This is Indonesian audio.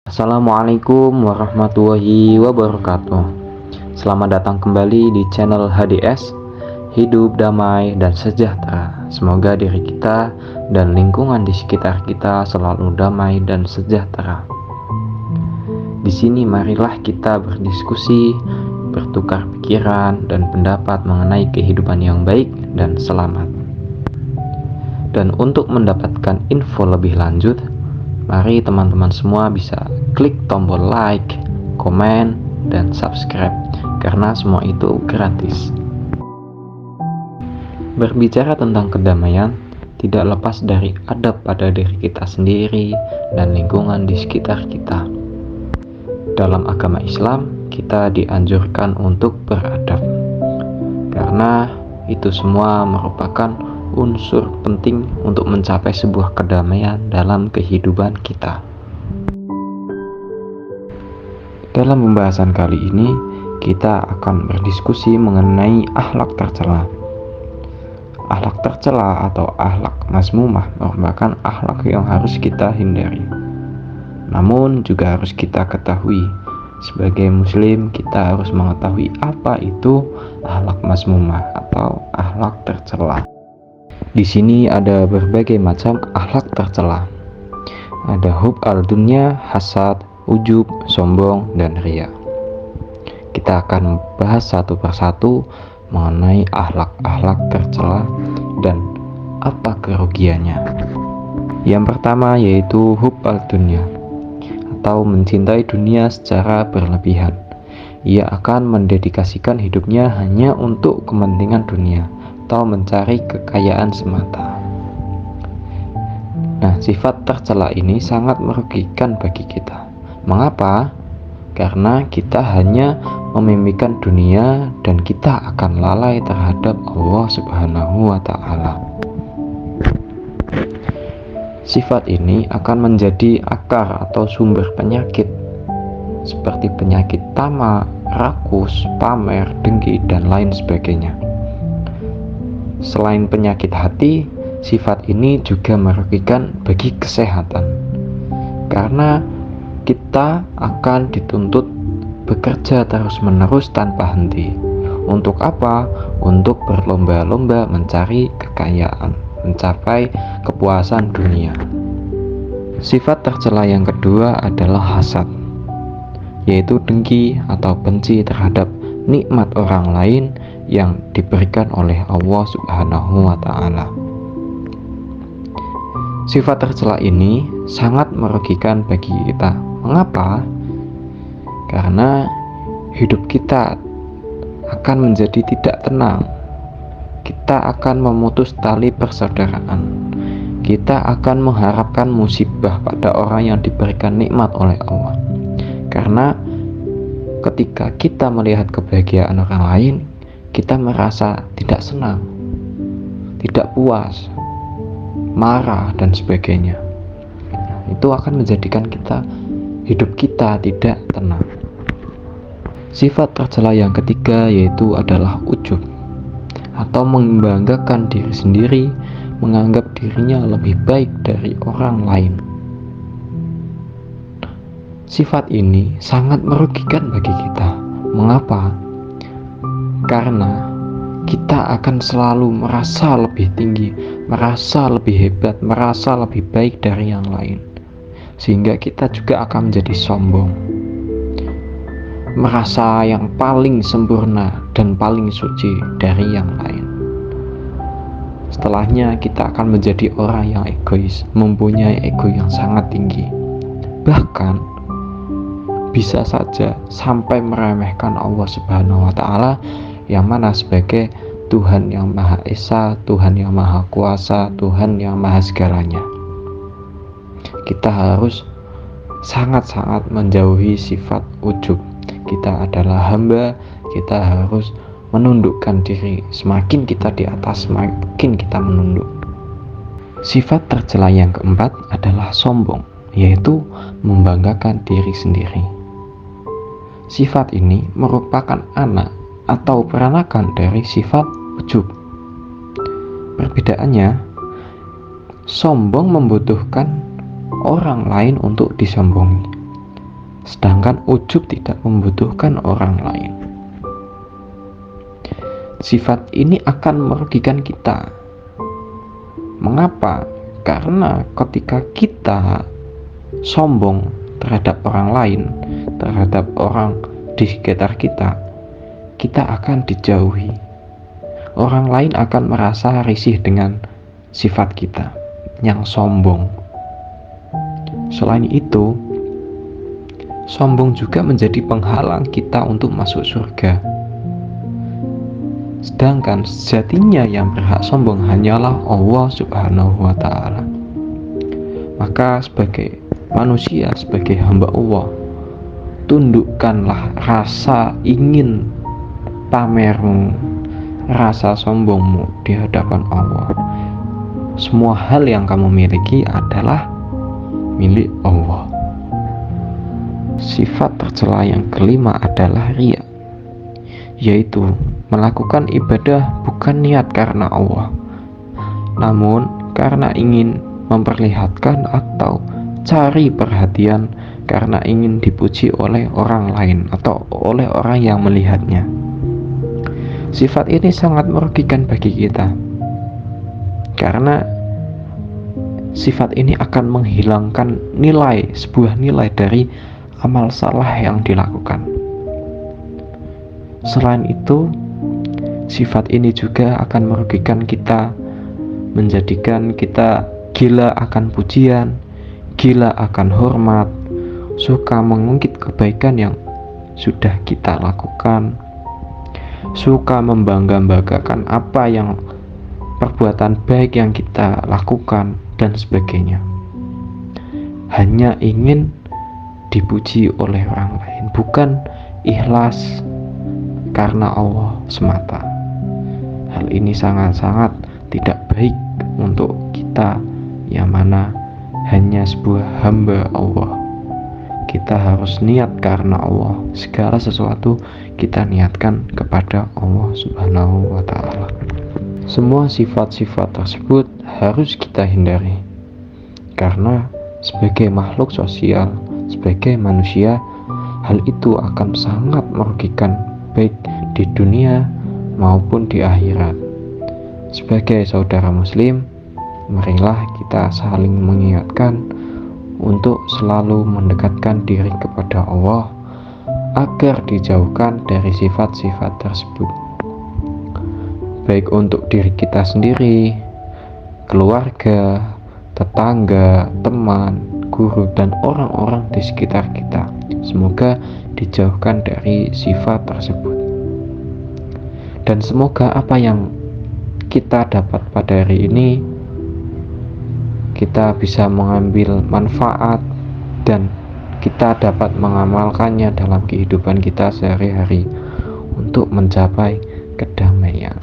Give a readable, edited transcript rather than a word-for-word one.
Assalamualaikum warahmatullahi wabarakatuh. Selamat datang kembali di channel HDS, Hidup Damai dan Sejahtera. Semoga diri kita dan lingkungan di sekitar kita selalu damai dan sejahtera. Di sini marilah kita berdiskusi, bertukar pikiran dan pendapat mengenai kehidupan yang baik dan selamat. Dan untuk mendapatkan info lebih lanjut, mari teman-teman semua bisa klik tombol like, komen, dan subscribe karena semua itu gratis. Berbicara tentang kedamaian tidak lepas dari adab pada diri kita sendiri dan lingkungan di sekitar kita. Dalam agama Islam, kita dianjurkan untuk beradab karena itu semua merupakan unsur penting untuk mencapai sebuah kedamaian dalam kehidupan kita. Dalam pembahasan kali ini, kita akan berdiskusi mengenai akhlak tercela. Akhlak tercela atau akhlak mazmumah merupakan akhlak yang harus kita hindari. Namun juga harus kita ketahui, sebagai muslim kita harus mengetahui apa itu akhlak mazmumah atau akhlak tercela. Di sini ada berbagai macam akhlak tercela. Ada hub al-dunya, hasad, ujub, sombong, dan riya. Kita akan bahas satu persatu mengenai akhlak-akhlak tercela dan apa kerugiannya. Yang pertama yaitu hub al-dunya atau mencintai dunia secara berlebihan. Ia akan mendedikasikan hidupnya hanya untuk kepentingan dunia atau mencari kekayaan semata. Nah, sifat tercela ini sangat merugikan bagi kita. Mengapa? Karena kita hanya memimpikan dunia dan kita akan lalai terhadap Allah Subhanahu wa Ta'ala. Sifat ini akan menjadi akar atau sumber penyakit seperti penyakit tamak, rakus, pamer, dengki, dan lain sebagainya. Selain penyakit hati, sifat ini juga merugikan bagi kesehatan karena kita akan dituntut bekerja terus-menerus tanpa henti. Untuk apa? Untuk berlomba-lomba mencari kekayaan, mencapai kepuasan dunia. Sifat tercela yang kedua adalah hasad, yaitu dengki atau benci terhadap nikmat orang lain yang diberikan oleh Allah Subhanahu wa Ta'ala. Sifat tercela ini sangat merugikan bagi kita. Mengapa? Karena hidup kita akan menjadi tidak tenang. Kita akan memutus tali persaudaraan. Kita akan mengharapkan musibah pada orang yang diberikan nikmat oleh Allah. Karena ketika kita melihat kebahagiaan orang lain, kita merasa tidak senang, tidak puas, marah, dan sebagainya. Itu akan menjadikan hidup kita tidak tenang. Sifat tercela yang ketiga yaitu adalah ujub atau membanggakan diri sendiri, menganggap dirinya lebih baik dari orang lain. Sifat ini sangat merugikan bagi kita. Mengapa? Karena kita akan selalu merasa lebih tinggi, merasa lebih hebat, merasa lebih baik dari yang lain. Sehingga kita juga akan menjadi sombong, merasa yang paling sempurna dan paling suci dari yang lain. Setelahnya kita akan menjadi orang yang egois, mempunyai ego yang sangat tinggi. Bahkan bisa saja sampai meremehkan Allah Subhanahu wa Ta'ala yang mana sebagai Tuhan yang Maha Esa, Tuhan yang Maha Kuasa, Tuhan yang Maha segalanya. Kita harus sangat-sangat menjauhi sifat ujub. Kita adalah hamba, kita harus menundukkan diri. Semakin kita di atas, semakin kita menunduk. Sifat tercela yang keempat adalah sombong, yaitu membanggakan diri sendiri. Sifat ini merupakan anak atau peranakan dari sifat ujub. Perbedaannya, sombong membutuhkan orang lain untuk disombongi, sedangkan ujub tidak membutuhkan orang lain. Sifat ini akan merugikan kita. Mengapa? Karena ketika kita sombong terhadap orang lain, terhadap orang di sekitar kita, kita akan dijauhi. Orang lain akan merasa risih dengan sifat kita yang sombong. Selain itu, sombong juga menjadi penghalang kita untuk masuk surga. Sedangkan sejatinya yang berhak sombong hanyalah Allah Subhanahu wa Ta'ala. Maka sebagai manusia, sebagai hamba Allah, tundukkanlah rasa ingin pamermu, rasa sombongmu di hadapan Allah. Semua hal yang kamu miliki adalah milik Allah. Sifat tercela yang kelima adalah riya, yaitu melakukan ibadah bukan niat karena Allah, namun karena ingin memperlihatkan atau cari perhatian, karena ingin dipuji oleh orang lain atau oleh orang yang melihatnya. Sifat ini sangat merugikan bagi kita, karena sifat ini akan menghilangkan sebuah nilai dari amal salah yang dilakukan. Selain itu, sifat ini juga akan merugikan kita, menjadikan kita gila akan pujian, gila akan hormat, suka mengungkit kebaikan yang sudah kita lakukan, suka membangga-banggakan apa yang perbuatan baik yang kita lakukan, dan sebagainya. Hanya ingin dipuji oleh orang lain, bukan ikhlas karena Allah semata. Hal ini sangat-sangat tidak baik untuk kita yang mana hanya sebuah hamba Allah. Kita harus niat karena Allah. Segala sesuatu kita niatkan kepada Allah Subhanahu wa Ta'ala. Semua sifat-sifat tersebut harus kita hindari, karena sebagai makhluk sosial, sebagai manusia, hal itu akan sangat merugikan baik di dunia maupun di akhirat. Sebagai saudara muslim, marilah kita saling mengingatkan untuk selalu mendekatkan diri kepada Allah agar dijauhkan dari sifat-sifat tersebut, baik untuk diri kita sendiri, keluarga, tetangga, teman, guru, dan orang-orang di sekitar kita. Semoga dijauhkan dari sifat tersebut, dan semoga apa yang kita dapat pada hari ini kita bisa mengambil manfaat dan kita dapat mengamalkannya dalam kehidupan kita sehari-hari untuk mencapai kedamaian.